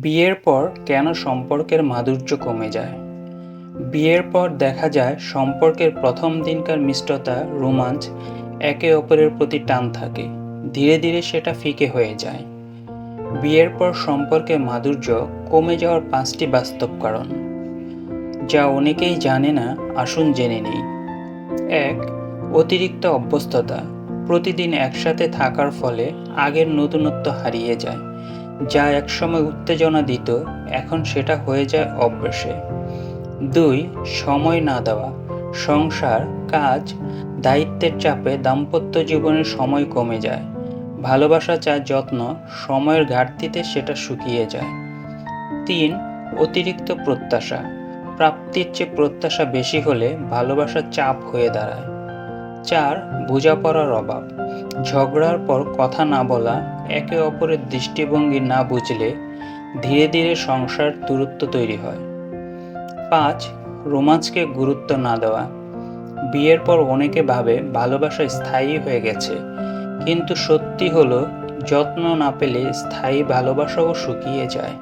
বিয়ের পর কেন সম্পর্কের মাধুর্য কমে যায়? বিয়ের পর দেখা যায় সম্পর্কের প্রথম দিনকার মিষ্টতা, রোমাঞ্চ, একে অপরের প্রতি টান থাকে। ধীরে ধীরে সেটা ফিকে হয়ে যায়। বিয়ের পর সম্পর্কের মাধুর্য কমে যাওয়ার ৫টি বাস্তব কারণ, যা অনেকেই জানে না। আসুন জেনে নেই। ১. অতিরিক্ত অভ্যস্ততা। প্রতিদিন একসাথে থাকার ফলে আগের নতুনত্ব হারিয়ে যায়। যা একসময় উত্তেজনা দিত, এখন সেটা হয়ে যায় অভ্যাসে। ২. সময় না দেওয়া। সংসার, কাজ, দায়িত্বের চাপে দাম্পত্য জীবনের সময় কমে যায়। ভালোবাসা চায় যত্ন, সময়ের ঘাটতিতে সেটা শুকিয়ে যায়। ৩. অতিরিক্ত প্রত্যাশা। প্রাপ্তির চেয়ে প্রত্যাশা বেশি হলে ভালোবাসার চাপ হয়ে দাঁড়ায়। ৪. বোঝাপড়ার অভাব। ঝগড়ার পর কথা না বলা, একে অপরের দৃষ্টিভঙ্গি না বুঝলে ধীরে ধীরে সংসার দূরত্ব তৈরি হয়। ৫. রোমাঞ্চকে গুরুত্ব না দেওয়া। বিয়ের পর অনেকে ভাবে ভালোবাসা স্থায়ী হয়ে গেছে, কিন্তু সত্যি হলো যত্ন না পেলে স্থায়ী ভালোবাসাও শুকিয়ে যায়।